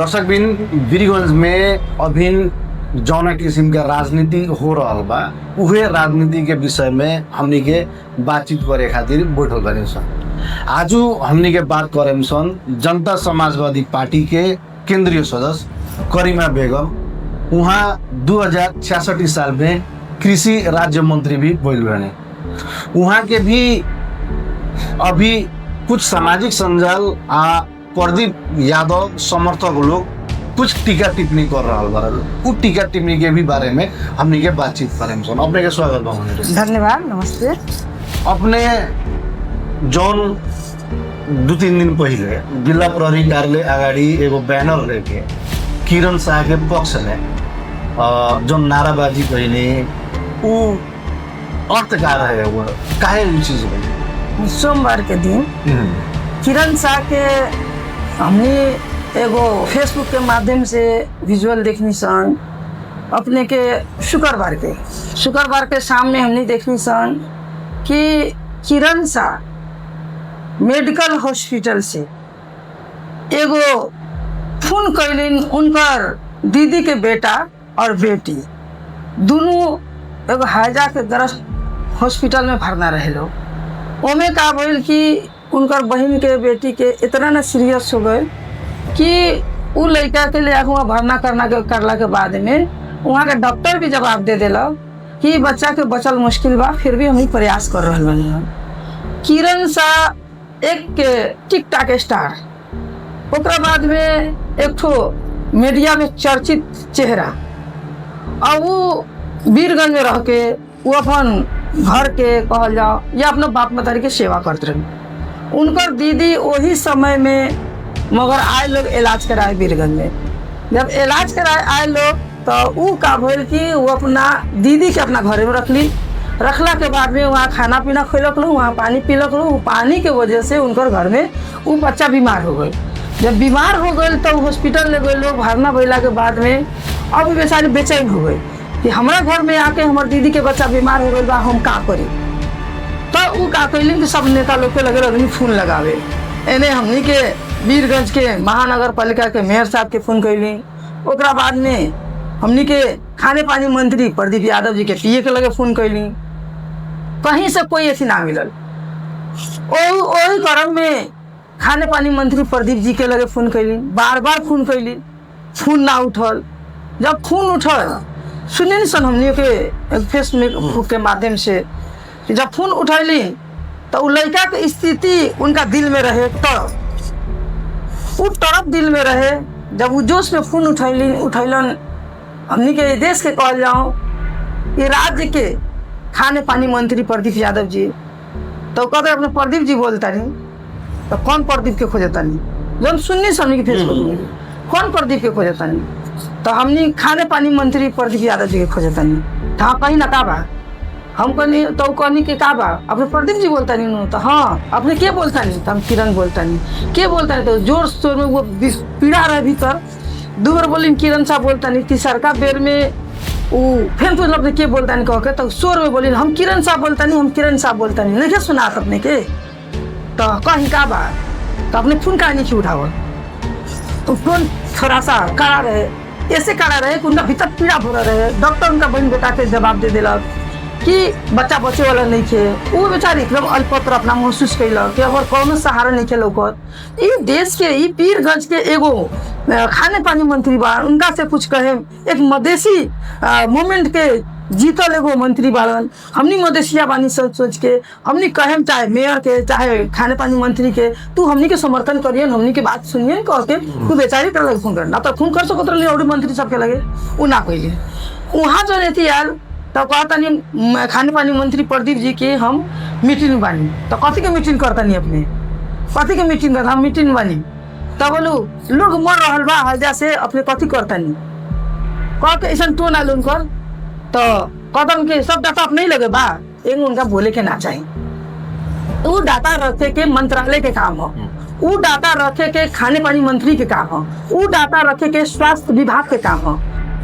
दर्शकबिन वीरगंज में अभिन जौना किस्म के राजनीति हो रहा बा उहे राजनीति के विषय में हमनी के बातचीत करे खातिर बैठल बने सन। आज हमनी के बात करें सन जनता समाजवादी पार्टी के केंद्रीय सदस्य करीमा बेगम। वहाँ 2066 साल में कृषि राज्य मंत्री भी बोल बने। वहाँ के भी अभी कुछ सामाजिक संजाल प्रदीप यादव समर्थक लोग कुछ टीका टिप्पणी कर रहा बा। उ टीका टिप्पणी के भी बारे में हमने के बातचीत करें सन। अपने के स्वागत बा। धन्यवाद, नमस्ते। अपने जौन 2-3 दिन पहले जिला प्रहरी कार्यालय अगाडि एगो बैनर लेके किरण शाह के पक्ष में जो नाराबाजी कैले उ अर्थ का रहे वो काहे उ चीज बनी? सोमवार के दिन किरण शाह के हमने एगो फेसबुक के माध्यम से विजुअल देखनी सन। अपने के शुक्रवार के सामने हमने देखनी सन कि किरण शाह मेडिकल हॉस्पिटल से एगो फोन कैलिन उनकर दीदी के बेटा और बेटी दोनों एगो हैजा के ग्रस्त हॉस्पिटल में भरना रहे लोग। ओमे का बोल कि उनकर बहन के बेटी के इतना ना सीरियस हो गए कि उ लड़का के लिए वहाँ भरना करला के बाद में वहाँ के डॉक्टर भी जवाब दे दिला कि बच्चा के बचल मुश्किल बा, फिर भी हम प्रयास कर रहे बनी हम। किरण शाह एक टिकटॉक स्टार, ओकरा बाद में एक ठो मीडिया में चर्चित चेहरा, और वो वीरगंज में रह के वो अपन घर के कहल जाओ या अपने बाप मतारी के सेवा करते रहे। उनकर दीदी वही समय में मगर आए लोग इलाज कराए वीरगंज में। जब इलाज कराए आए लोग तो वो का भइल कि वो अपना दीदी के अपना घरे में रखला के बाद में वहाँ खाना पीना खिलक लो, वहाँ पानी पिलक लो। पानी के वजह से उनकर घर में वो बच्चा बीमार हो गए। जब बीमार हो गए तो हॉस्पिटल ले गए लोग। भरना भइला के बाद में अब बेचारे बेचैन हो गए कि हमारा घर में आके हमारे दीदी के बच्चा बीमार हो गए बा, हम का करी। तो वो का कैलिन कि सब नेता लोग के लगे रहनी फोन लगावे। एने हमनी के वीरगंज के महानगर पालिका के मेयर साहब के फोन कैली। ओकरा बाद में हमनी के खाने पानी मंत्री प्रदीप यादव जी के पीए के लगे फोन कैली। कहीं से कोई ऐसी ना मिलल। वही क्रम में खाने पानी मंत्री प्रदीप जी के लगे फोन कैली, बार फोन कैली, फोन ना उठल। जब फोन उठल सुनिए सन हमनी के फेसबुक के माध्यम से, जब फोन उठैली तो उ लड़का के स्थिति उनका दिल में रहे, तरफ दिल में रहे। जब वो जोश में फोन उठैलन हमनी के देश के कहल जाओ ये राज्य के खाने पानी मंत्री प्रदीप यादव जी, तो कहते अपने प्रदीप जी बोलता नहीं तो कौन प्रदीप के खोजता नहीं। जब सुननी हमनी के फेसबुक में कौन प्रदीप के खोजता नहीं, तो हमनी खाने पानी मंत्री प्रदीप यादव जी के खोजता नहीं। तो हाँ कहीं ना का बा, हम कहनी तो कहनी के का बा, अपने प्रदीप जी बोलता नहीं। तो हाँ अपने के बोलता नहीं, तो हम किरण बोलता नहीं। के बोलता नहीं तो जोर शोर में वो पीड़ा रहे भीतर। 2 बार बोली किरण साहब बोलता नहीं। तीसरका बेर में वो फिर पूछल अपने के बोलता नहीं कह के, तो शोर में बोली हम किरण साहब बोलता नहीं, हम किरण साहब बोलता नहीं। नहीं सुना अपने के तो कहीं का बा, तो अपने फोन का नहीं उठावल। तो फोन थोड़ा सा कड़ा रहे, ऐसे कड़ा रहे कि उनका भीतर पीड़ा भरा रहे। डॉक्टर उनका बहन बेटा के जवाब दे दिला कि बच्चा बचे वाला नहीं थे। वो बेचारे एकदम अल्पत्र अपना महसूस कैलक कि अगर कौनो सहारा नहीं खे लौकत। ये देश के ये वीरगंज के एगो खाने पानी मंत्री बा, उनका से कुछ कहे एक मधेसी मूवमेंट के जीतल एगो मंत्री बालन। हमनी मधेसिया बानी सोच के हमनी कहे चाहे मेयर के चाहे खाने पानी मंत्री के, तू हमनी के समर्थन करिए, हमनी के बात सुनिए कह के तू बेचारी के लगे फोन करना। तो फोन कर सकत रही और मंत्री सबके लगे वो ना कैले। वहाँ जो रहती यार तो कहता नहीं खाने पानी मंत्री प्रदीप जी के हम मीटिंग बानी। तो कथी के मीटिंग करता नहीं, अपने कथी के मीटिंग करता, हम मीटिंग बानी। तो बोलू लोग मर रहा बा हजा से, अपने कथी करता नहीं कह के ऐसा टोन आल उनकर। तो कदम के सब डाटा अपने ही लगे बा, एक उनका बोले के ना चाहिए। वो डाटा रखे के मंत्रालय के काम हो, वो डाटा रखे के खाने पानी मंत्री के काम हो, वो डाटा रखे के स्वास्थ्य विभाग के काम हो,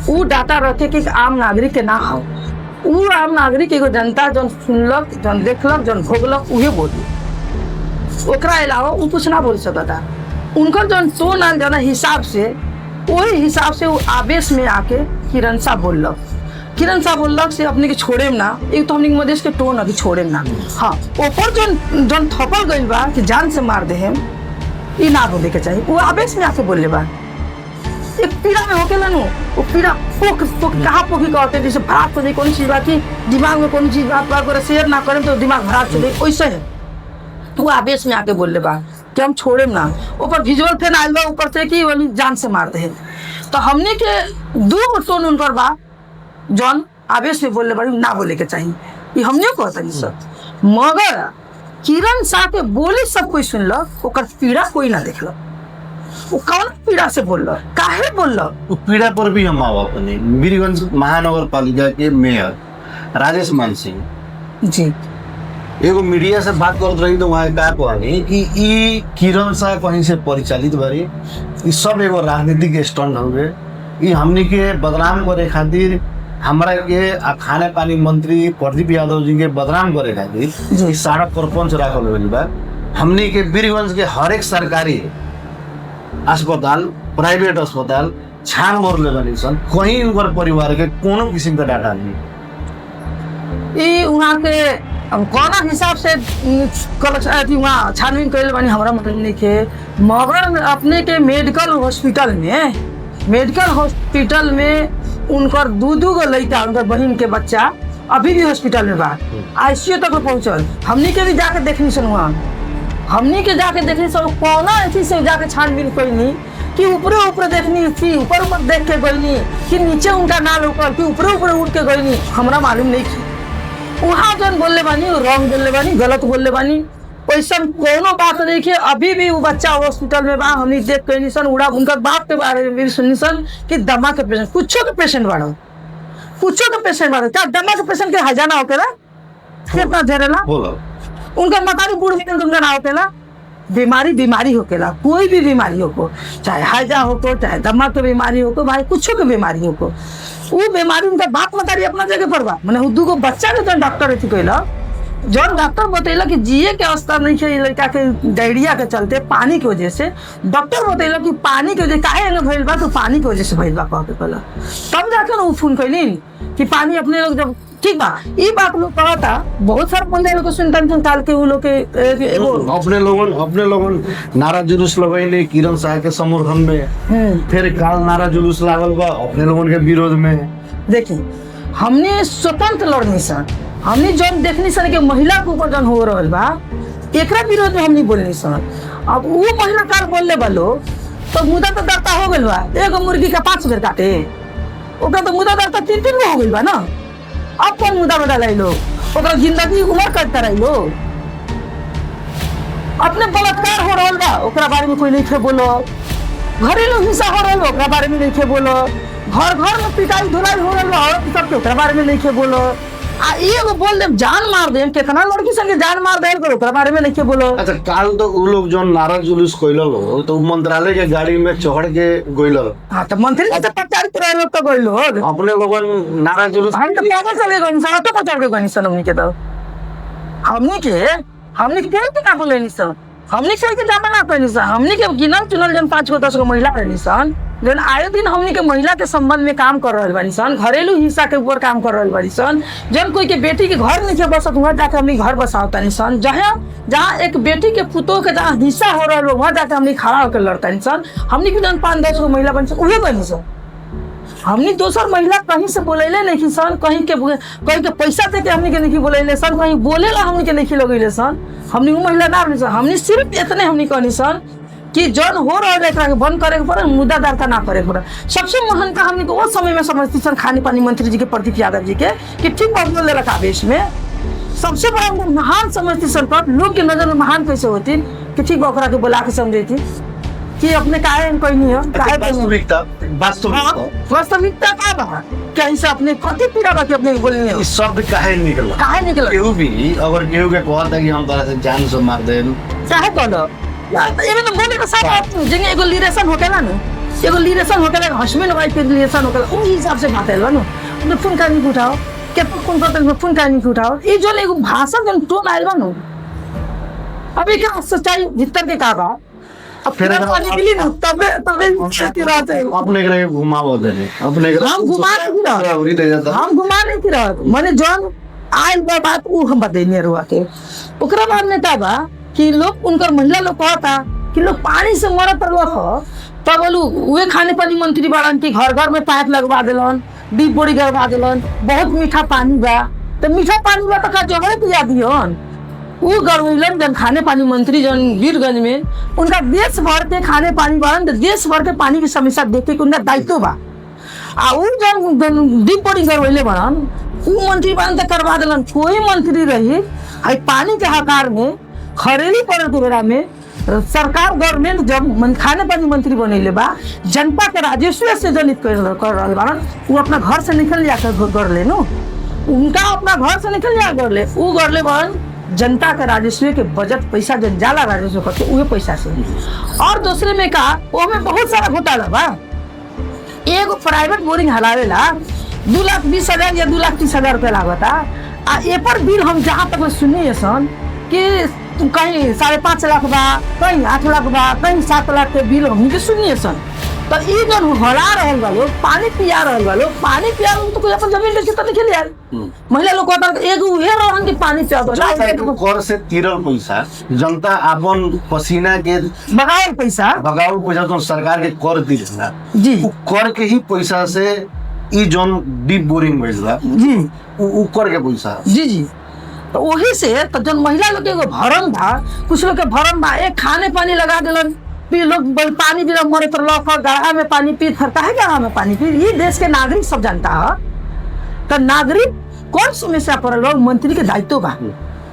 वो डाटा रखे के आम नागरिक के ना हो। वो आम नागरिक एगो जनता जौन सुनलक, जौन देखलक, जौन भोगलक उहे बोली। ओकरा अलावा वो कुछ ना बोल सकता। उनकर जौन टोन आल जना हिसाब से वही हिसाब से वो आवेश में आके किरण साहब बोलक से अपने के छोड़े ना, एक तो हमने मधेश के टोन अभी छोड़े ना। हाँ ऊपर जो थपल गई बा कि जान से मार दे हम, ये ना बोले के चाहिए। वो आवेश में आके बोले बा एक पीड़ा में होके नु, वो पीड़ा पोक कहाँ पोकी कहते जैसे भराक तो कौन चीज बात की दिमाग में कौन चीज बात बार शेयर ना करें तो दिमाग भराक चले वैसे है। तो वो आवेश में आके बोल ले बा कि हम छोड़े ना। ऊपर विजुअल फेन आयल बा ऊपर से कि वो जान से मार दे। तो हमने के दो टोन उनकर बा जौन आवेश में बोलने बड़ी ना बोले के चाहिए, ये हमने कहता नहीं सब। मगर किरण शाह के बोले सब कोई सुन लो, ओकर पीड़ा कोई ना देख लो। वो कौन पीड़ा से बोल लो, काहे बोल लो? वो पीड़ा पर भी हम आओ अपने वीरगंज महानगर पालिका के मेयर राजेश मान सिंह जी एगो मीडिया से बात करत रही तो वहाँ का कहनी कि ई किरण शाह कहीं से परिचालित बारी, ई सब एगो राजनीतिक स्टंट हुए, ई हमनी के बदनाम करे खातिर हमरा के खाने पानी मंत्री प्रदीप यादव जी के बदनाम करे खातिर ई सारा प्रपंच राखल गइल बा। हमनी के वीरगंज के हर एक सरकारी अस्पताल प्राइवेट अस्पताल छान मरले बनी सन, कहीं उनकर परिवार के कोनो किस्म का डाटा नहीं। ये वहाँ के कौन हिसाब से वहाँ छानबीन करे बनी हमारा मतलब नहीं के। मगर अपने के मेडिकल हॉस्पिटल में उनकर दू गो लड़का उनकर बहन के बच्चा अभी भी हॉस्पिटल में बा, आईसीयू तक पहुँचल। हमनी के भी जाके देखनी सन वहाँ, हमनी के जाके देखनी सब कौन ऐसी से जाके छानबीन करनी कि ऊपरे देखनी थी, ऊपर देख के गईनी कि नीचे उनका ना लोकल कि ऊपरे उड़ के गईनी, हमरा मालूम नहीं थी। वहाँ जन बोलले बानी रॉन्ग बोलले बानी, गलत बोलले बानी, वैसा कोनो बात नहीं है। अभी भी वो बच्चा हॉस्पिटल में बा, हमनी देख के सन उड़ा उनका बाप के बारे में भी सुनी सन कि दमा के पेशेंट कुछो के पेशेंट बाड़ो क्या दमा के पेशेंट के हजाना होकेला कितना धेरेला उनका मतारी बूढ़ उनका ना होकेला। बीमारी होकेला, कोई भी बीमारी हो, चाहे हैजा हो चाहे दमा के बीमारी हो, भाई कुछो के बीमारी हो, वो बीमारी उनका बाप मतारी अपना जगह पर बा। मैंने दू गो बच्चा के जन डॉक्टर थी कहला, जौन डॉक्टर बतैला कि जिए के अवस्था नहीं है लड़का के डायरिया के चलते पानी की वजह से, डॉक्टर बतैला कि पानी की वजह काहे भइल बा, तो पानी की वजह से भइल बा कह के कहला। तब जाके ना वो फोन कैली कि पानी अपने लोग जब ठीक बा ये बात लोग कहा था, बहुत सारे बंदे लोग सुनता निकाल के वो लोग के अपने लोगन नारा जुलूस लगैले किरण शाह के समर्थन में, फिर काल नारा जुलूस लागल बा अपने लोगन के विरोध में। देखिए हमने स्वतंत्र लड़नी सन, हमने जौन देखनी सन कि महिला के ऊपर जौन हो रहा बा एकरा विरोध में हमने बोलनी सन। अब वो महिला काल बोलले बालो तो मुद्दा तो दरता हो गइल बा, एगो मुर्गी का 5 बेर काटे ओकरा तो मुद्दा दरता 3 गो हो गइल बा ना। अब कौन मुद्दा बदलाई लो, ओकरा जिंदगी उमर करता रही लो। अपने बलात्कार हो रहा बा ओकरा बारे में कोई नहीं बोलो, घरेलू हिंसा हो रहा ओकरा बारे में नहीं बोलो, घर में पिटाई धुलाई हो रहा औरत सबके ओकरा बारे में नहीं बोलो। आ एगो बोल दे जान मार दे, कितना लड़की संगे जान मार दे ओकरा बारे में नहीं बोलो। अच्छा काल तो उ लोग जो नारा जुलूस कइलो तो मंत्रालय के गाड़ी में चढ़ के गइलो। हां तो मंत्री से प्रचारित रहे लोग तो गइलो, अपने लोगन नारा जुलूस हम तो पागल चले गए इंसान तो चढ़ के गनी सन। हमनी के तो हमनी के ना बोले निसन, हमनी के जामा ना कहनी सन। हमनी के गिनल चुनल जन 5 गो 10 गो महिला रहनी सन, जन आए दिन हमनी के महिला के संबंध में काम कर रहल बानी सन, घरेलू हिंसा के ऊपर काम कर रहल बानी सन। जन कोई के बेटी के घर नहीं बसत वहाँ जाके हमनी घर बसावतानी सन, जहाँ एक बेटी के पुतोह के जहाँ हिस्सा हो रहा वहाँ जाके हमनी खड़ा होकर लड़तानी सन। हमनी के जन 5-10 गो महिला बनी सन उहे बनी सन। हमनी दोसर महिला कहीं से बोलेले नहीं सन, कहीं के पैसा दे के हमनी के नहीं बोलेले सन, कहीं बोलेला हमनी के नहीं लगेले सन। हमनी वो महिला ना बनी सन, हमनी सिर्फ इतने हमनी कहनी सन कि जौन हो रहा है एकरा के बंद करे के पड़े, मुद्दा दरता ना करे के पड़े। सबसे महान का हमनी को वो समय में समझती सन खाने पानी मंत्री जी के प्रदीप यादव जी के कि ठीक बात बोल रखा आवेश में। सबसे बड़ा महान समझती सन पर लोग के नजर में महान कैसे होती कि ठीक ओकरा के बुला के समझे थी कि अपने काहे कोई नहीं हो, काहे वास्तविकता का बा कहीं से अपने कथी पीड़ा का अपने बोलने इस शब्द काहे निकला केहू भी अगर केहू के कहता कि हम तरह से जान से मार दे चाहे कहलो ये तो बोले तो सब जगह एगो लिरेशन होकेला ना, एगो लिरेशन होकेला हस्बैंड वाइफ के लिरेशन होकेला उस हिसाब से बात है ना। तो फोन का नहीं उठाओ के फोन करते हैं, फोन का नहीं उठाओ, ये जो एगो भाषा जो टोन आएगा ना। अभी क्या सच्चाई भीतर के का बा अब फिर पानी मिली ना तबे तबे खेती रहते हैं। अपने के घुमावो देने अपने हम घुमा नहीं रहा, उरी ले जाता हम घुमा नहीं रहा माने जौन आयल बा बात उ हम बतेने रुआ के। ओकरा बाद में का बा कि लोग उनकर महिला लोग कहता कि लोग पानी से मरत रहो, तब बोलू उहे खाने पानी मंत्री बाड़न कि घर घर में पाइप लगवा दिलन, डीप बोरी करवा दिलन, बहुत मीठा पानी बा। तो मीठा पानी बा तो का जगह पिया दियन उ गरमिलन जन खाने पानी मंत्री जन वीरगंज में उनका देश भर के खाने पानी बाड़न, तो देश भर के पानी की समस्या देखे के उनका दायित्व बा। आ उ जन डीप बोरी करवैले बाड़न उ मंत्री बाड़न तो करवा दिलन। कोई मंत्री रही आई पानी के हकार में खरेली पड़े के बेरा में सरकार गवर्नमेंट जब खाने पानी मंत्री बनैले बा जनता के राजस्व से जनित कर रहल बाड़न, उ अपना घर से निकल जाकर कर ले नो, उनका अपना घर से निकल जा कर ले उ कर ले बाड़न जनता के राजस्व के बजट पैसा जन जाला राजस्व करके उहे पैसा से। और दूसरे में का वो में बहुत सारा घोटाला बा। एगो प्राइवेट बोरिंग हलावेला 2,20,000 या 2,30,000 रुपया लागता। आ ए पर बिल हम जहाँ तक सुनिए सन कि कहीं 5.5 लाख बा, कहीं 8 लाख बा, कहीं 7 लाख के बिल हमके सुनिए सन। तो ई जन हला रहल बा लोग, पानी पिया रहल बा लोग, पानी पिया तो कोई अपन जमीन बेच के निकल यार। महिला लोग कहता एगो उहे रहन कि पानी पिया दो कर से तिरल पैसा जनता अपन पसीना के बगावल पैसा तो सरकार के कर दी जी, उ कर के ही पैसा से ई जोन डीप बोरिंग भेजला जी उ कर के पैसा जी जी। तो वही से तो जन महिला लोग के एगो भरम था, कुछ लोग के भरम बा एक खाने पानी लगा दिलन, फिर लोग पानी बिना मरे तो गढ़ा में पानी पी फरता है, गढ़ा में पानी पी। ये देश के नागरिक सब जानता है। तो नागरिक कौन समस्या पड़ल बा मंत्री के दायित्व बा।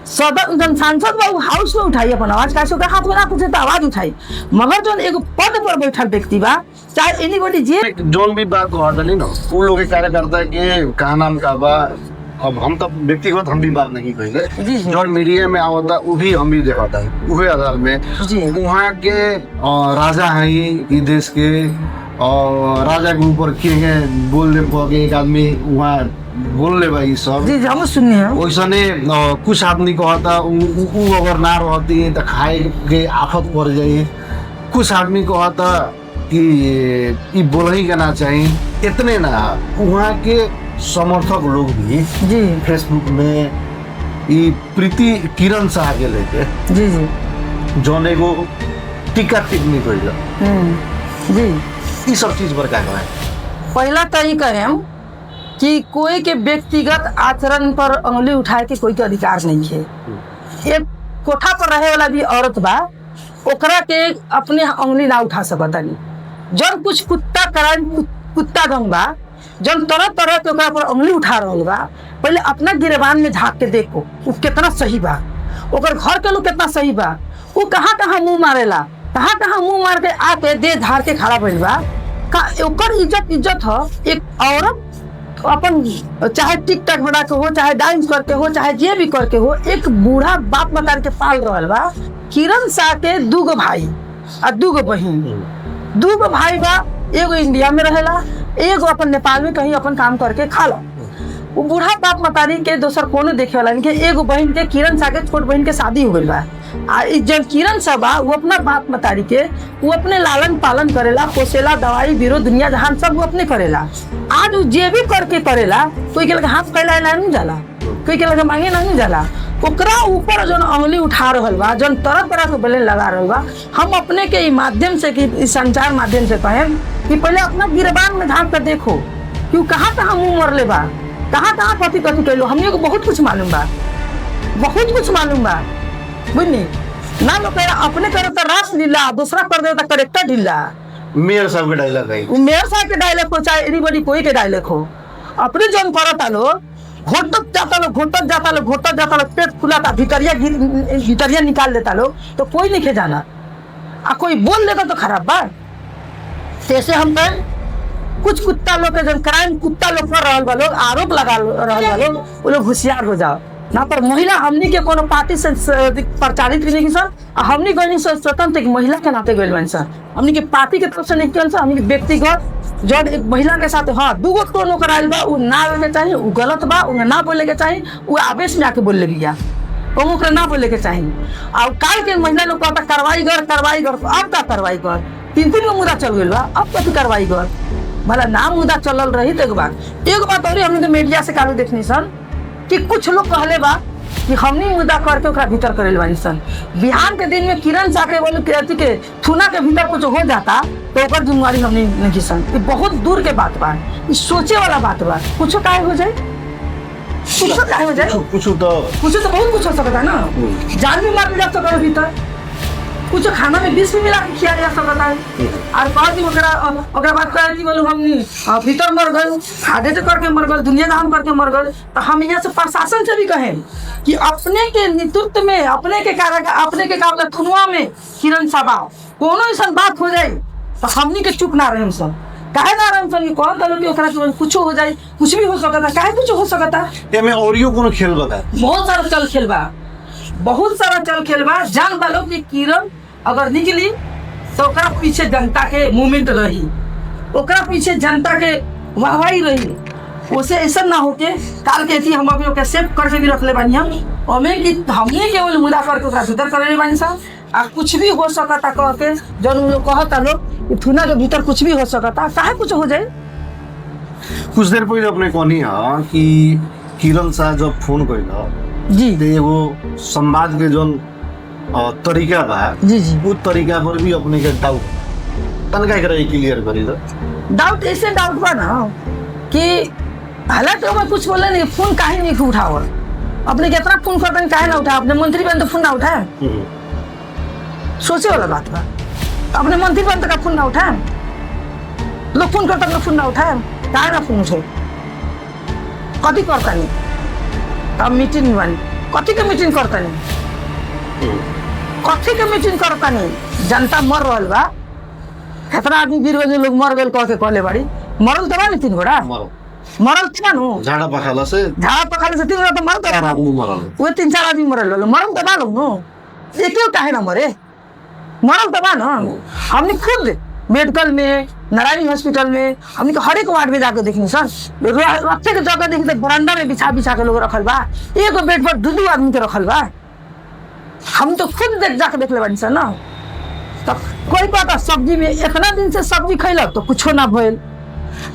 सदन जन सांसद बा हाउस में उठाई अपन आवाज, कैसे हाथ में ना पूछे तो आवाज उठाई। मगर जो एगो पद पर बैठल व्यक्ति बा चाहे एनीबॉडी जे जोन भी बात कहता ना उन लोग के कार्यकर्ता के कहा नाम का बा। अब हम तो व्यक्तिगत हम भी बात नहीं कहेंगे, जो मीडिया में आवता वो भी हम भी देखता है उहे आधार में वहाँ के राजा हैं ये देश के, और राजा के ऊपर के बोल दे एक आदमी वहाँ बोल ले भाई सब जी हम सुनने हैं। वैसने कुछ आदमी कहता उ अगर ना रहती तो खाए के आफत पड़ जाए। कुछ आदमी कहता कि बोल ही करना चाहिए। इतने ना वहाँ के समर्थक लोग भी जी फेसबुक में ये प्रीति किरण शाह के लेके जी जी जौन एगो टीका टिप्पणी कइल जी ये सब चीज पर क्या कहें? पहला तो ही कहें कि कोई के व्यक्तिगत आचरण पर उंगली उठाए के कोई के अधिकार नहीं है। एक कोठा पर रहे वाला भी औरत बा ओकरा के अपने उंगली ना उठा सकता नहीं। जब कुछ कुत्ता करान कुत्ता गंग बा जब तरह तरह के ओकरा पर उंगली उठा रहल बा, पहले अपना गिरबान में झाँक के देखो वो कितना सही बा, ओकर घर के लोग कितना सही बा, वो कहाँ कहाँ मुंह मारेला, कहाँ कहाँ मुंह मार के आके दे धार के खड़ा भइल बा। ओकर इज्जत हो। एक औरत अपन चाहे टिकटॉक बना के हो, चाहे डांस करके हो, चाहे जे भी करके हो, एक बूढ़ा बाप मतार के पाल रहल बा। किरण शाह के 2 गो भाई और 2 गो बहन, 2 गो भाई बा, एगो इंडिया में रहेला, एगो अपन नेपाल में कहीं अपन काम करके खा लो। वो बूढ़ा बाप मतारी के दोसर कोनो देखे वाला नहीं। एगो बहन के किरण शाह के छोट बहन के शादी हो गई बा। आ जब किरण शाह बा वो अपना बाप मतारी के वो अपने लालन पालन करेला, पोसेला, दवाई बीरो दुनिया जहान सब वो अपने करेला। आज वो जे भी करके करेला, कोई के लगे हाथ फैलाए नहीं जाला, कोई के लगे मांगे नहीं जाला। ओकरा ऊपर जो उंगली उठा रहल बा, जो तरह तरह के बले लगा रहल बा। हम अपने के माध्यम से कि संचार माध्यम से कहें कि पहले अपना गिरबान में झाँक कर देखो कि कहाँ कहाँ मुँह मरले बा, कहाँ कहाँ कथी कथी कैलो। हमने को बहुत कुछ मालूम बा, बहुत कुछ मालूम बा, बुझनी ना लोग अपने करे तो रास ढीला, दूसरा कर दे तो करेक्टर ढीला। मेयर साहब के डायलॉग है, मेयर साहब के डायलॉग हो चाहे एनीबॉडी कोई के डायलॉग हो, अपने जन करता लो घोटत जाता लो, घोटत जाता लो, घोटत जाता लो, पेट फुलाता, भितरिया निकाल देता लो तो कोई नहीं खे जाना। आ कोई बोल देता तो खराब बात। जैसे हम कहें कुछ कुत्ता लोग के जन क्राइम कुत्ता लोग कर रहा लोग आरोप लगा रहा लोग, वो लोग होशियार हो जाओ ना। पर महिला हमनी के कोनो पार्टी से प्रचारित नहीं की सर, हमनी गई स्वतंत्र महिला के नाते गई बनी सर, हमनी के पार्टी के तरफ से नहीं किया सर। हमनी के व्यक्तिगत जब एक महिला के साथ हाँ 2 गो टोन कराइल बा, वो ना आवे के चाहिए, वो गलत बा, वो ना बोले के चाहिए, वो आवेश में आके बोल ले बिया। वो ओकरा ना बोले के चाहिए। और काल के महिला लोग कहता कार्रवाई कर तो अब का कार्रवाई कर, 3 गो मुद्दा चल गई बा, अब कथी कार्रवाई कर, भला ना मुद्दा चलल रही तो एक बात और हमने तो मीडिया से कालू देखनी सन कि कुछ लोग कहले बा कि हमनी मुद्दा करके ओकरा भीतर करेल बानी सन। बिहान के दिन में किरण साह के बोले के थुना के भीतर कुछ हो जाता तो ओकर जिम्मेवारी हमनी नहीं सन। ये बहुत दूर के बात बा, ये सोचे वाला बात बा। कुछ काहे हो जाए, कुछ काहे हो जाए, कुछ तो बहुत कुछ हो सकता है ना, जान भी मार जा सकता है भीतर, कुछ खाना में विष भी मिला के खिया जा सकता है। और कह दी ओकरा बात कहे कि बोलू हमनी भीतर मर गए, खादे तो करके मर गए, दुनिया दान करके मर गए। तो हम यहाँ से प्रशासन से भी कहें कि अपने के नेतृत्व में, अपने के कारण थुनुआ में किरण साबा कोनो ऐसा बात हो जाए तो हमनी के चुप ना रहे सब। काहे ना रहे सब, कौन दलो कि ओकरा के कुछ हो जाए, कुछ भी हो सकता है, काहे कुछ हो सकता है। एमे औरियो कोनो खेल बता, बहुत सारा चल खेल बा, बहुत सारा चल खेल बा। जान बालो कि किरण अगर निकली तो ओकरा पीछे जनता के मूवमेंट रही, ओकरा पीछे जनता के वाहवाही रही। उसे ऐसा ना होके काल के थी हम अभी सेव करके भी रख ले बानी हम हमें कि हमने केवल मुद्दा करके ओकरा भीतर करे बानी साहब। आ कुछ भी हो सकता कह के जन लोग कहता लोग कि थुना के भीतर कुछ भी हो सकता, काहे कुछ हो जाए। कुछ देर पहले अपने कहनी है कि किरण साह जब फोन कैल जी तो एगो संवाद के जो तरीका बा जी वो तरीका पर भी अपने के डाउट तनका एकरा क्लियर करी दो। डाउट ऐसे डाउट बा ना कि हालांकि मैं कुछ बोले नहीं, फोन काहे नहीं उठाओ, अपने कितना फोन करते हैं काहे ना उठा, अपने मंत्री बन तो फोन ना उठाए, सोचे वाला बात बा। अपने मंत्री बन तो का फोन ना उठाए, लोग फोन करते हैं फोन ना उठाए, काहे ना फोन उठे, कथी करता नहीं। अब मीटिंग बनी, कथी के मीटिंग करता नहीं, कथी के मीटिंग करता नहीं। जनता मर रहा बा, कितना आदमी गिर गए, लोग मर गए कह के कहले बाड़ी, मरल तो बा नहीं 3 घोड़ा मरल था नु, झाड़ा पखाले से 3 घोड़ा तो मरल, वो 3-4 आदमी मरल मरल तो बा नु, ये क्यों काहे ना मरे, मरल तो बा ना। हमने खुद मेडिकल में, नारायणी हॉस्पिटल में, हमने हर एक वार्ड में जाकर देखनी सर, रखे के जगह देखते बरामदा में बिछा के लोग रखल बा, एक बेड पर 2 आदमी के रखल बा। हम तो खुद जाके देख ले बानी सर ना। तब कोई पता सब्जी में इतना दिन से सब्जी खैलक तो कुछ ना भइल,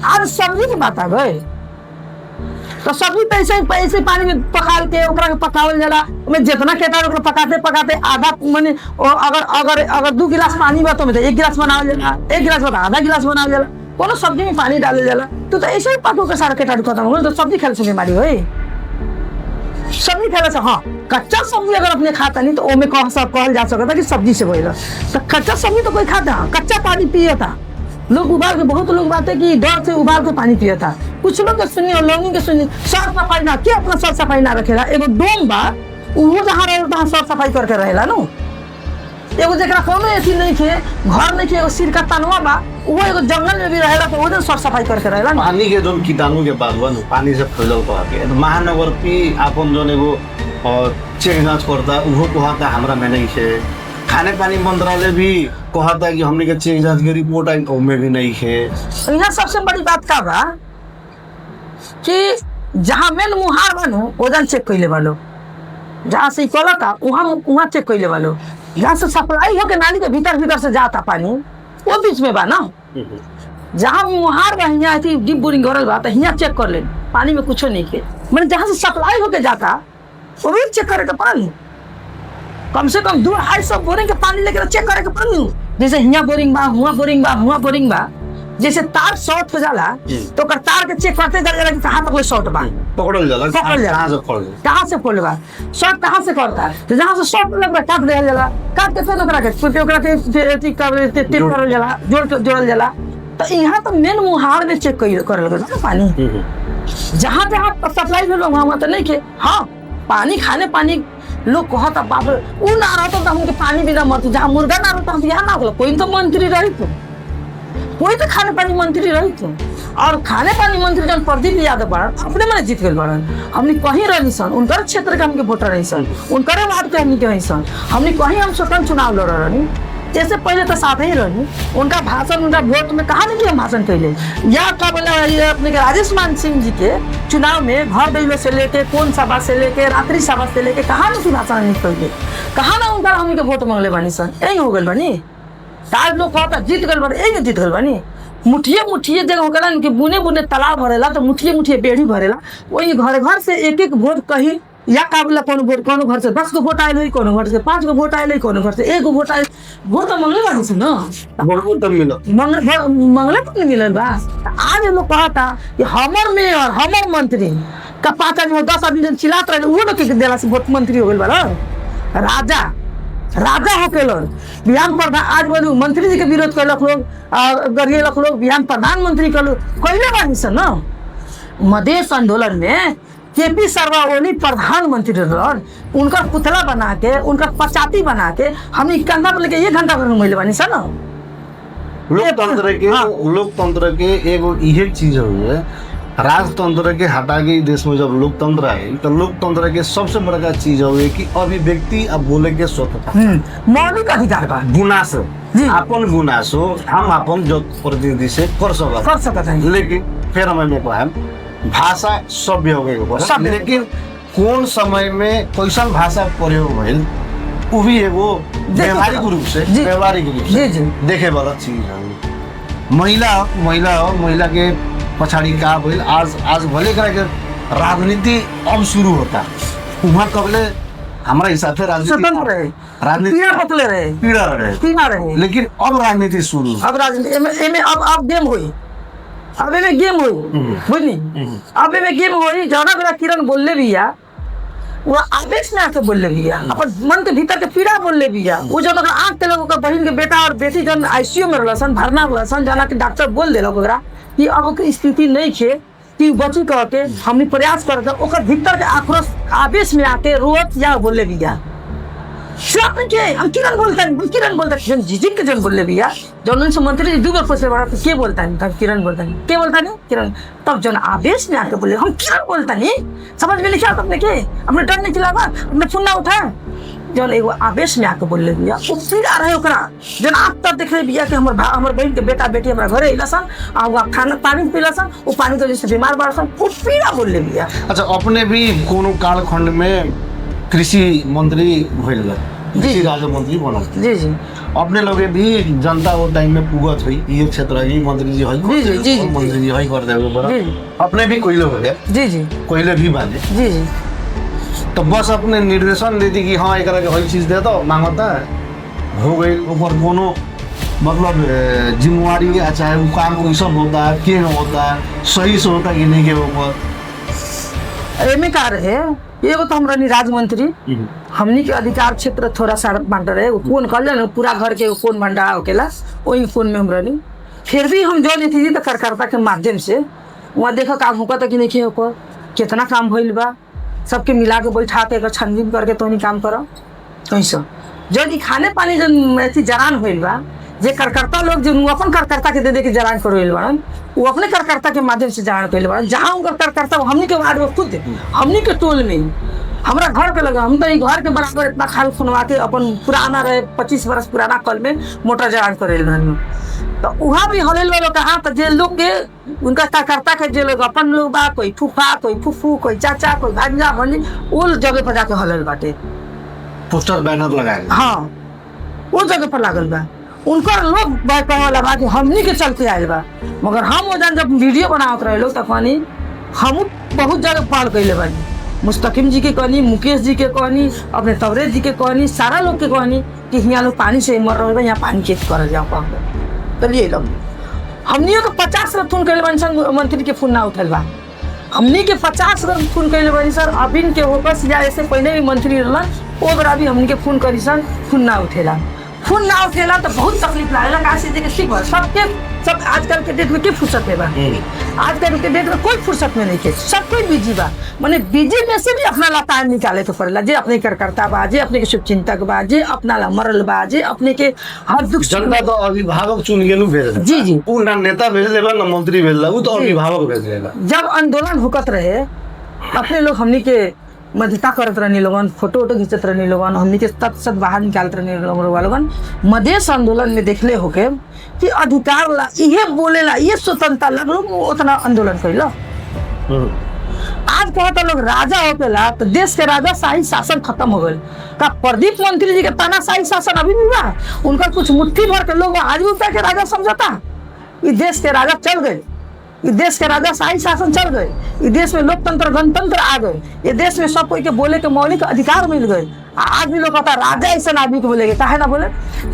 आज सब्जी की बात आ गई तो सब्जी पैसे पानी में पकाल के ओकरा के पकावल जाला, में जितना कहता है ओकरा पकाते आधा माने अगर 2 गिलास पानी बा तो में 1 गिलास बनावल जाला, 1 गिलास बा आधा गिलास बनावल जाला, कोनो सब्जी में पानी डालल जाला तो ऐसे ही पाको के सारा केटाड़ू खत्म हो। तो सब्जी खाने से बीमारी होई, सब्जी खाने से हाँ, कच्चा सब्जी अगर अपने खाता नहीं तो ओमे कहल जा सकता कि सब्जी से होइला। तो कच्चा सब्जी तो कोई खाता, कच्चा पानी पिए था लोग उबाल के, बहुत लोग बात है कि डर से उबाल के पानी पिया था। कुछ लोग के सुनिए और लोगों के सुनिए, साफ सफाई ना क्या, अपना साफ सफाई ना रखेला। एगो डोम बा वो जहाँ रहे वहाँ साफ सफाई करके रहेला नु। एगो जरा कोनो ऐसी नहीं थे, घर नहीं थे, एगो सिर का तनवा बा वो एगो जंगल में भी रहेला तो वो साफ सफाई करके रहेला। पानी के जो कीटाणु के बाद वन पानी से फैलल के महानगर पी आपन जो एगो चेक जांच करता वो कहता हमरा में नहीं है। खाने पानी मंत्रालय भी कहता है कि हमने के चेक जांच की रिपोर्ट आई तो में भी नहीं है। यहाँ सबसे बड़ी बात का बा कि जहाँ मेन मुहार बनो ओजन चेक कैले वालो, जहाँ से कलता वहाँ चेक कैले वालो, जहाँ से सप्लाई होके नाली के भीतर से जाता पानी वो बीच में बा ना। जहाँ मुहार बा यहाँ डीप बोरिंग करल बा तो यहाँ चेक कर ले, पानी में कुछ नहीं के, मैंने जहाँ से सप्लाई होके जाता वो भी चेक करे के पानी, कम से कम 2-250 बोरिंग के पानी लेकर चेक करे के पानी। जैसे यहाँ बोरिंग बा, हुआ बोरिंग बा, जैसे तार शॉर्ट हो जाला तो कर तार के चेक करते जाला कि कहाँ तक शॉर्ट बा, पकड़ल जाला कहाँ से खोल बा, शॉर्ट कहाँ से करता है, तो जहाँ से शॉर्ट लग काट देल जाला, काट के फिर करल जाला, जोड़ल जाला। तो यहाँ तो मेन मुहार में चेक करल गया पानी, जहाँ सप्लाई भेल वहाँ तो नहीं के। हाँ पानी खाने पानी लोग कहता बाप उ ना रहता तो हमके पानी बिना मरते, जहाँ मुर्गा ना रहता हम यहाँ ना होगा, कोई तो मंत्री रही थे, कोई तो खाने पानी मंत्री रही थे। और खाने पानी मंत्री जन प्रदीप यादव बड़न अपने मैंने जीत गए बड़न, हमने कहीं रही सन, उनकर क्षेत्र के हमके वोटर रही सन, उनकर वार्ड के हमने रही सन, हमने कहीं हम स्वतंत्र चुनाव लड़ रही जैसे पहले तो साथ ही रही उनका भाषण उनका वोट में कहा नहीं कि हम भाषण कैले या का बोला ये अपने के राजेश मान सिंह जी के चुनाव में घर दैलो से लेके कौन सभा से लेके रात्रि सभा से लेके कहा नहीं कि भाषण नहीं कैले कहा ना उनका हमने के वोट मांगले बानी सन यही हो गल बानी आज लोग कहता जीत गल बानी यही जीत गल बानी मुठिए मुठिए जगह होगा कि बुने बुने तालाब भरेला तो मुठिए मुठिए बेड़ी भरेला वही घर घर से एक एक वोट कहीं या काबला कोनो घर से 10 गो वोट आयल है कोनो घर से 5 गो वोट आयल है कोनो घर से 1 गो वोट आयल वोट तो मंगले बानी से ना वोट तो मिलो मंगले तो नहीं मिलल बा आज लोग कहता कि हमर मेयर हमर मंत्री का 5 आदमी 10 आदमी चिल्लात रहे वो लोग के देला से वोट मंत्री हो गइल बा राजा हो के लोग बिहान प्रधान आज बोलू मंत्री जी के विरोध कैलक लोग गरिएलक लोग बिहान प्रधानमंत्री के लोग कैले बानी से ना मधेश आंदोलन में केपी शर्मा ओली प्रधानमंत्री रहन उनका पुतला बना के उनका पचाती बना के हमने कंधा पर लेके 1 घंटा घूमले बानी सा ना लोकतंत्र के एगो इहे चीज है राजतंत्र के हटा के देश में जब लोकतंत्र है तो लोकतंत्र के सबसे बड़का चीज है कि अभिव्यक्ति अब बोले के स्वतंत्रता मौलिक अधिकार बा गुनासो अपन गुनासो हम अपन जो प्रतिनिधि से कर सकते हैं लेकिन फिर हमें कहा भाषा सभ्य हो गई लेकिन कौन समय में कैसा भाषा प्रयोग भइल वो भी एगो व्यवहारिक रूप से देखे वाला चीज है महिला के पछाड़ी का भइल आज भले का राजनीति अब शुरू होता वहाँ कबले हमारा हिसाब से राजनीति पीड़ा रहे लेकिन अब राजनीति शुरू अब राजनीति अब गेम हुई अब में गेम हुई बुझनी अब में गेम हुई जाना मेरा किरण बोलले भी या वो आवेश में आके बोलले भी या अपन मन के भीतर के पीड़ा बोलले भी या वो जब आँख के लोगों का बहन के बेटा और बेटी जन आईसीयू में रहसन भरना रहसन जाना के डॉक्टर बोल देलक ओकरा कि अब की स्थिति नहीं थे कि बची कह के हमने प्रयास करके ओकर भीतर के आक्रोश आवेश में आके रोत या बोलले भी या हम किरण बोलता है जिजिक के जन बोलले भी या जन से मंत्री 2 बार पूछे बड़ा के बोलता है तब किरण बोलता है के बोलता नहीं किरण तब जन आवेश में आके बोले हम किरण बोलता नहीं समझ में लिखा तुमने के हमने डर नहीं खिलावा हमने फोन ना उठा जन एगो आवेश में आके बोलले बिया वो फिर आ रहे ओकरा जन आप तक देख रहे बिया कि हमर बहन के बेटा बेटी हमरा घरे अइलसन आ वो खाना पानी पिलसन वो पानी के जैसे बीमार बाड़सन वो फिर आ बोलले बिया। अच्छा अपने भी कोनो कालखंड में कृषि मंत्री भइल कृषि राज्य मंत्री बनल जी अपने लोगे भी जनता वो टाइम में पुगत हुई ये क्षेत्र की मंत्री जी है मंत्री जी है कर देवे अपने भी कोयले हो गए जी कोयले भी बांधे जी तो बस अपने निर्देशन दे दी कि हाँ एक के हर चीज दे दो मांगता है हो गई ऊपर कोनो मतलब जिम्मेवारी चाहे वो काम कैसा होता है क्या होता है सही से होता कि नहीं के ऊपर एमे का रहे एगो तो हमरा राज्य मंत्री हमनी के अधिकार क्षेत्र थोड़ा सा बांट रहे कौन कल पूरा घर के कौन भंडा होकेला वही कौन में हम रहनी फिर भी हम जो नहीं थी तो कार्यकर्ता के माध्यम से वहाँ देखो काम होता कि नहीं हो कितना काम भइल बा सबके मिला के बैठा के छानबीन करके तो नहीं काम करो कैसे जो खाने पानी जो ऐसी जरान होइल बा जे कार्यकर्ता लोग जो अपन कार्यकर्ता के दे के जरान कर बड़न वो अपने कार्यकर्ता के माध्यम से जरान कर बड़न जहाँ उनका कार्यकर्ता हमनी के वार्ड में खुद हमनी के टोल में हमारा घर के लगा हम तो घर के बराबर इतना खाल खुनवा के अपन पुराना रहे 25 बरस पुराना कल में मोटर जरान कर तो वहाँ भी हले लोग कहा तो जे लोग के उनका कार्यकर्ता के जे लोग अपन लोग बा कोई फूफा कोई फूफू कोई चाचा कोई भांजा भंजी वो जगह पर जाके हलल बाटे पोस्टर बैनर लगाए हाँ वो जगह पर लागल बा उनका लोग कहला बा कि हमनी के चलते आयल बा मगर हम वो जब वीडियो बनावत रहे लोग तखनी हम बहुत जगह पार कैले बानी मुस्तकिम जी के कहनी मुकेश जी के कहनी अपने तवरेज जी के कहनी सारा लोग के कहनी कि यहाँ लोग पानी से मर रहे यहाँ पानी खेत कर जाओ चलिए लोग हमनी के 50 रन फोन कैले बानी मंत्री के फोन ना उठल बा हमनी के 50 रन फोन कैले बानी सर अबिन के होकस या ऐसे पहले भी मंत्री रहला ओ बरा भी हमनी के फोन करी सर फोन ना उठेला तो बहुत तकलीफ लागेला काशी जी के ठीक सबके सब आजकल के डेट में क्या फुर्सत है बा आजकल के डेट में कोई फुर्सत में नहीं है सब कोई बिजी बा माने बिजी में से भी अपना ला टाइम निकाले तो पड़ेला जे अपने कार्यकर्ता बा जे अपने के शुभ चिंतक बा जे अपना ला मरल बा जे अपने के हर दुख जनता तो अभिभावक चुन के भेज जी उ ना नेता भेज देला ना मंत्री भेज देला उ तो अभिभावक भेज देला जब आंदोलन होकत रहे अपने लोग हमनी के मध्यता करत रहनी लोगन, फोटो वोटो खींचत रहनी लोगन, हमनी के तत् सत बाहर निकालत रहनी लोगन। मधेश आंदोलन में देखले होके कि अधिकार ला इहे बोलेला, ये स्वतंत्रता ला लोग उतना आंदोलन कैला। आज कहता लोग राजा होकेला तो देश के राजा शाही शासन खत्म हो गए। का प्रदीप मंत्री जी के तानाशाही शासन अभी भी बा? उनका कुछ मुट्ठी भर के लोग आज भी के राजा समझता? ये देश के राजा चल गए, ये देश के राजा शाही शासन चल गए, ये देश में लोकतंत्र गणतंत्र आ गए, ये देश में सब कोई के बोले के मौलिक अधिकार मिल गए। आज भी लोग कहता राजा ऐसा आदमी को बोलेगे, काहे ना बोले?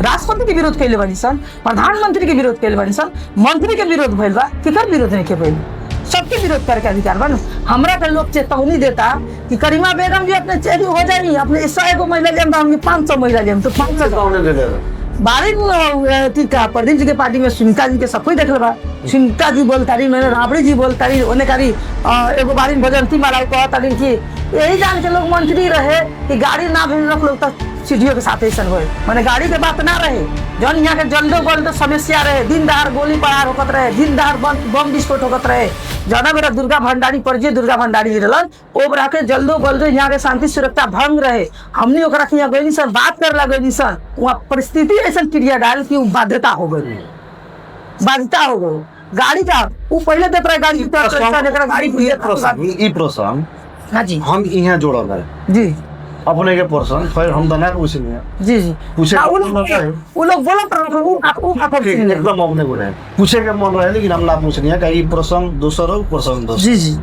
राष्ट्रपति के विरोध कैले बनी सन, प्रधानमंत्री के विरोध कैले बनी सन, मंत्री के विरोध भइल बा, केकर विरोध नहीं के भइल? सबके विरोध करके अधिकार बा। हमरा के लोग चेतावनी देता कि करीमा बेगम जी अपने चेहरे हो जाएगी, अपने 100 को महिला लेम तो 500 महिला लेम तो 500 बारी का प्रदीप जी के पार्टी में सुनीता जी के सब कोई देख बा। सुनीता जी बोलता रही, मैंने राबड़ी जी बोलता रही, ओने कारी एगो बारी भजंती माला कहता रही कि यही जान के लोग मंत्री रहे कि गाड़ी ना भेज लोग तक सीढ़ियों के साथ ऐसा हुए, मैंने गाड़ी के बात ना रहे। जौन यहाँ के जल्दो बल्दो समस्या रहे, दिन दहाड़ गोली पड़ार होकत रहे, दिन दहाड़ बम विस्फोट होकत रहे। जना मेरा दुर्गा भंडारी परिचय दुर्गा भंडारी जी रहलन, ओ बरा के जल्दो बल्दो यहाँ के शांति सुरक्षा भंग रहे। हमने ओकरा के यहाँ गई सर बात कर लगे सर, वहाँ परिस्थिति ऐसा क्रिया डाल की बाध्यता हो गई, बाध्यता हो गई। गाड़ी का वो पहले देता है गाड़ी प्रसंग हाँ जी हम यहाँ जोड़ल है जी अपने के पर्सन फिर हम दना पूछे जी जी पूछे वो लोग बोला एकदम अपने को रहे पूछे के मन रहे लेकिन हम ना पूछनी है कहीं प्रसंग दूसर हो प्रसंग दोसर जी जी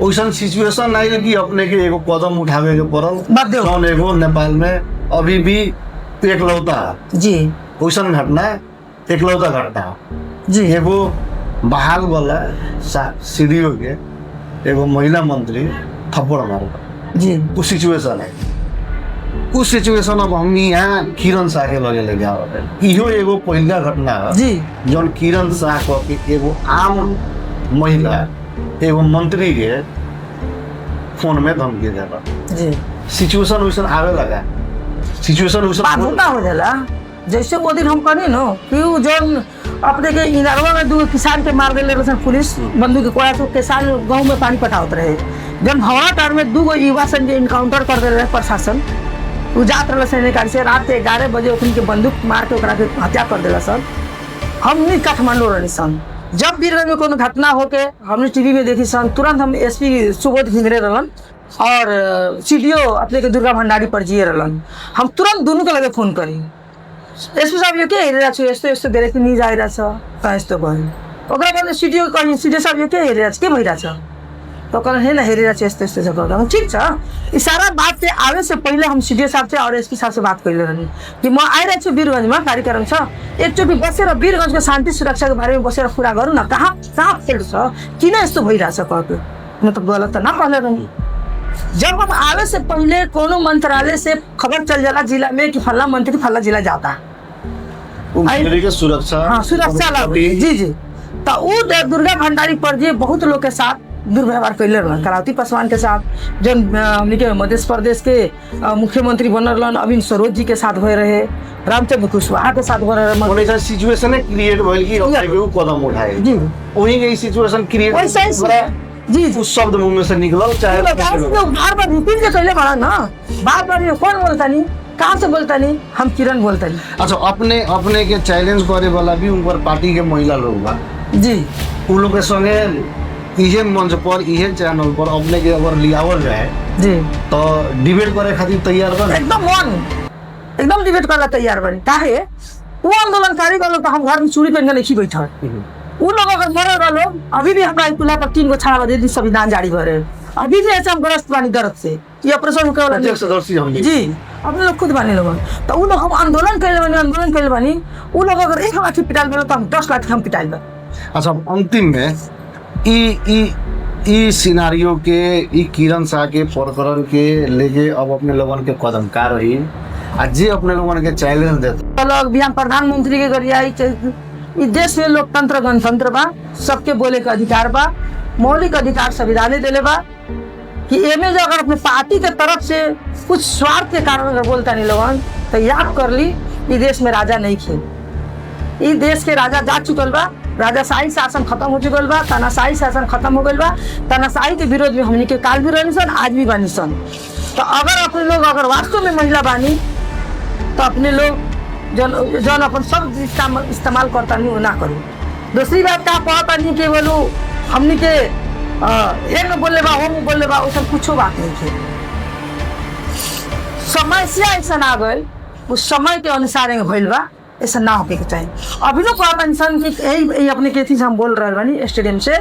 वैसा सिचुएशन नहीं है कि अपने के एगो कदम उठावे के पड़ल कौन एगो नेपाल में अभी भी एकलौता जी वैसा घटना एकलौता घटना जी एगो बहाल वाला सीडीओ के एगो महिला मंत्री थप्पड़ मारल जी उस सिचुएशन है उस सिचुएशन अब हम यहाँ किरण शाह के लगे ले गया इहो एगो पहला घटना है जी जौन किरण शाह को एगो आम महिला एगो मंत्री के फोन में धमकी देला जी सिचुएशन वैसन आवे लगा सिचुएशन वैसन बाध्यता हो जाला। जैसे वो दिन हम करी नो कि जौन अपने के इनारवा में 2 किसान के मार देले रसन पुलिस बंदूक के कोड़ा तो किसान गांव में पानी पटावत रहे। जब भवना टार में 2 युवा सन के इनकाउंटर कर दे रहे प्रशासन, वो जात रहे सैनिक से रात के 11 बजे उनके बंदूक मार के ओकरा के हत्या कर देला सर। हमने काठमांडू रही सन, जब वीरगंज में कोनो घटना होके हमने टीवी में देखी सन, तुरंत हम एसपी सुबोध घिंगरे रहलन और सीडीओ अपने के दुर्गा भंडारी पर जिए रहलन। हम तुरंत दोनों के लगे फोन करी, एसपी साहब ये के हेरेरा छ यस्तो यस्तो धेरै कि निज आइरा छ का यस्तो भयो ओकरा भने सीडीओ कहि सीडीओ साहब ये के हेरेरा छ के भइरा छ तो कहन है ना हेरेरा छ यस्तो यस्तो जगह ठीक छ। ई सारा बात से आवे से पहले हम सीडीओ साहब से और एसपी साहब से बात कइले रहनी कि म आइरा छु वीरगंज में कार्यक्रम छ, एकचोटी बसेर वीरगंज को शान्ति सुरक्षा के बारे में बसेर कुरा गरौँ न, कहाँ कहाँ फेल छ किन यस्तो भइरा छ कहके। म त गलत त ना कहले रहनी। जब हम आवे से पहले कोनो मंत्रालय से खबर चल जाला जिला में कि फला मंत्री फला जिला जाता के सुरक्षा हाँ सुरक्षा लगे जी जी तो वो दुर्गा भंडारी पर जी बहुत लोग के साथ दुर्व्यवहार कैले रहन, करावती पासवान के साथ जो हमने मध्य प्रदेश के मुख्यमंत्री बनल अरविंद सरोज जी के साथ हुए रहे, रामचंद्र कुशवाहा के साथ हो रहे सिचुएशन क्रिएट भइल कि कदम उठाए जी वही के सिचुएशन क्रिएट जी उस शब्द मुंह में से निकलल चाहे बार बार रिपीट के कैले बड़ा ना बार बार कौन बोलता नहीं कहाँ से बोलता नहीं हम किरण बोलता नहीं। अच्छा अपने अपने के चैलेंज करे वाला भी उन पर पार्टी के महिला लोग बा जी उन लोग के संगे इहे मंच पर इहे चैनल पर अपने के अगर लियावल जाए जी तो डिबेट करे खातिर तैयार बा एकदम डिबेट करला तैयार बनी काहे वो आंदोलनकारी लोग तो हम घर में चूड़ी पहन के नहीं बैठा उन लोगों का मरे वाला अभी भी हमारा पुला पर 3 गो छाड़ा बजे संविधान जारी भरे अभी भी ऐसे हम ग्रस्त बानी दर्द से ये ऑपरेशन होके वाला जी अपने लोग खुद बानी लोग तो उन लोग हम आंदोलन कैले बानी उन लोग अगर 1 लाठी पिटाइल बने तो हम 10 लाठी हम पिटाइल बा। अच्छा अंतिम में ई सिनारियो के ई किरण शाह के प्रकरण के लेके अब अपने लोगन के कदम का रही आज अपने लोगन के चैलेंज देते लोग बिहान प्रधानमंत्री के गरियाई इस देश में लोकतंत्र गणतंत्र बा, सबके बोले का अधिकार बा, मौलिक अधिकार संविधान देले बा कि एमे जो अगर अपने पार्टी के तरफ से कुछ स्वार्थ के कारण अगर बोलता नहीं लोगन तो याद कर ली इस देश में राजा नहीं खे, इस देश के राजा जा चुकल बा, राजाशाही शासन खत्म हो चुकल बा, तानाशाही शासन खत्म हो गइल बा। तानाशाही के विरोध में हमनी के काल भी रहनी सन, आज भी बानी सन। तो अगर अपने लोग अगर वास्तव में महिला बानी तो अपने लोग जन अपन सब इस्तेमाल करता नहीं वो ना करो। दूसरी बात का कहता नहीं कि बोलो हमनी के एक बोले बा हम बोले बा, वो सब कुछ बात नहीं है। समय से ऐसा ना गए, उस समय के अनुसार भइल बा, ऐसा ना होके चाहिए। अभी लोग कहता इंसान की यही अपने के थी हम बोल रहे बानी स्टेडियम से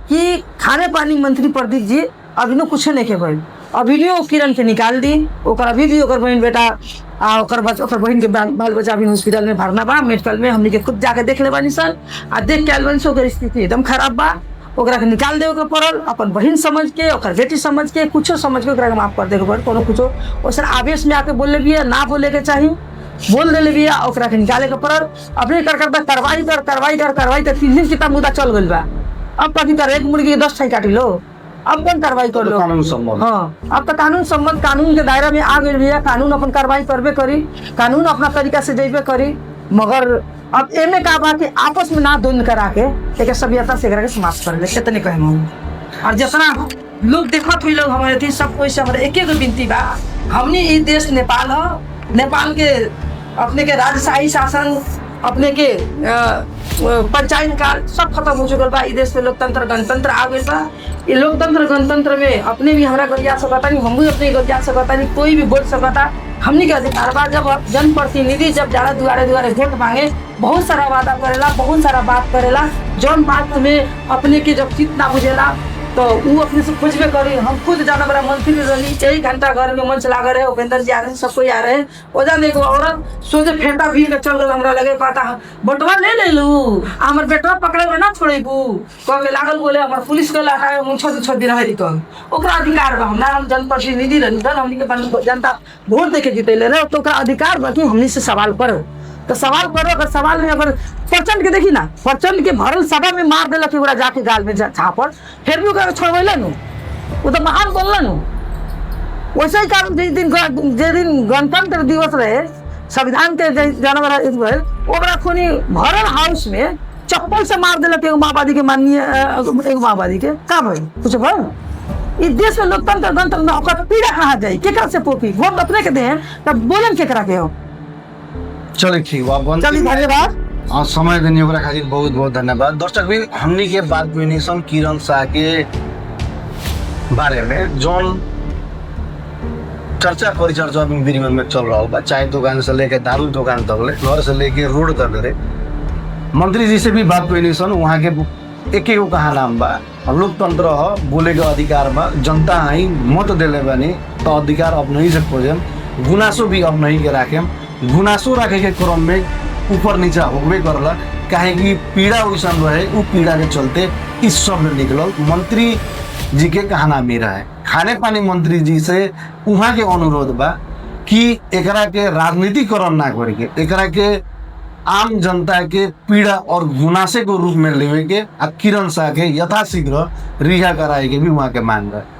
कि खाने पानी मंत्री प्रदीप जी अभी नो कुछ नहीं के भइल। अभी भी किरण के निकाल दी, अभी भी बहन बेटा बहन के बाल बच्चा अभी हॉस्पिटल में भरना बा, मेडिकल में हमने के खुद जाके देख ले बानी सन। आ देख के आइल से स्थिति एकदम खराब बा, ओकरा के निकाल देवे के पड़ल। अपन बहन समझ के, ओकर बेटी समझ के, कुछो समझ के ओकरा के माफ कर देवे के पड़ल। कोनो कुछो ओसर आवेश में आके बोले भी है, ना बोले के चाहिए, बोल देले भी है, ओकरा के निकाले के पड़ल। अपने कर कार्रवाई तक 3 दिन कितना मुद्दा चल गइल बा। अब कभी कर एक मुर्गी के 10 ठाई काटी लो, अब कौन कार्रवाई कर लो? कानून सम्मत। हाँ, अब तो कानून सम्मत, कानून के दायरा में आ गई भी है। कानून अपन कार्रवाई करबे करी, कानून अपना तरीका से देबे करी। मगर अब एमे का बा कि आपस में ना द्वंद करा के एक सभ्यता से एकरा के समाप्त कर ले, कितने कहे हम। और जितना लोग देखत हुई लोग हमारे थी सब कोई से हमारे एक एक विनती बा, हमने ये देश नेपाल हो, नेपाल के अपने के राजशाही शासन, अपने के पंचायत काल सब खत्म हो चुकल बा। देश में लोकतंत्र गणतंत्र आ गई बा। ये लोकतंत्र गणतंत्र में अपने भी हमारा गरिया सकता नहीं, हम भी अपने गरिया सकता नहीं, कोई भी बोल सकता। हमने के अधिकार बा। जब जनप्रतिनिधि जब ज्यादा दुआरे वोट मांगे, बहुत सारा वादा करेला, बहुत सारा बात करेला, जौन बात में अपने के जब चित ना बुझेला तो वो अपने से खोजबे करी। हम खुद जाना बड़ा मंत्री रही, 1 घंटा घर में मंच लगा रहे, उपेंद्र जी आ रहे, सब कोई आ रहे। ओजान एगो औरत सोचे फेंटा भीड़ के चल गल, हमरा लगे पता बटवा ले लू, हमर बेटवा पकड़े ना छोड़ेबू कह के लागल बोले। हमर पुलिस के लाटा मुछ दिन रही तो ओकरा अधिकार बा। हम जनप्रतिनिधि रही, हमनी के जनता वोट देके जीतेले रहे, तो ओकरा अधिकार बा कि हमनी से सवाल करो। तो सवाल करो, अगर सवाल में अगर प्रचंड के देखी ना, प्रचंड के भरल सभा में मार देलक ओकरा जाके गाल में झापड़, फिर भी ओकरा छोड़वेले नु, वो तो महान बोलल नु। वैसे ही कारण जे दिन गणतंत्र दिवस रहे, संविधान के जनवरी ओकरा खुनी भरल हाउस में चप्पल से मार देलक एगो माओवादी के, माननीय एगो माओवादी के का भाई कुछ भाई। इस देश में लोकतंत्र गणतंत्र ओकर पीड़ा कहाँ जाए, केकरा से पोपी वोट अपने के दे तब बोलन केकरा के हो। चलिए ठीक बा, चलिए धन्यवाद। हाँ, समय देने ओकरा खातिर बहुत बहुत धन्यवाद। दर्शक भी हमनी के बात में सन किरण शाह के बारे में जौन चर्चा परिचर्चा विनिमय में चल रहा बा, चाय दुकान से लेके दारू दुकान तक ले, घर से लेके रोड तक ले, मंत्री जी से भी बात हुई सन। वहाँ के एक एक कहा नाम बा, लोकतंत्र हो, बोले के अधिकार बा, जनता आई मत दिले बानी तो अधिकार अपने ही से खोजम, गुनासो भी अपने ही के राखेम। गुनासो रखे के क्रम में ऊपर नीचा होबे करला, काहे कि पीड़ा वैसन रहे, वो पीड़ा के चलते इस शब्द निकलल। मंत्री जी के कहना मेरा है, खाने पानी मंत्री जी से वहाँ के अनुरोध बा कि एकरा के राजनीतिकरण ना करके, एकरा के आम जनता के पीड़ा और गुनासे को रूप में लेवे के, किरण शाह के यथाशीघ्र रिहा कराए के भी वहाँ के मांग रहा है।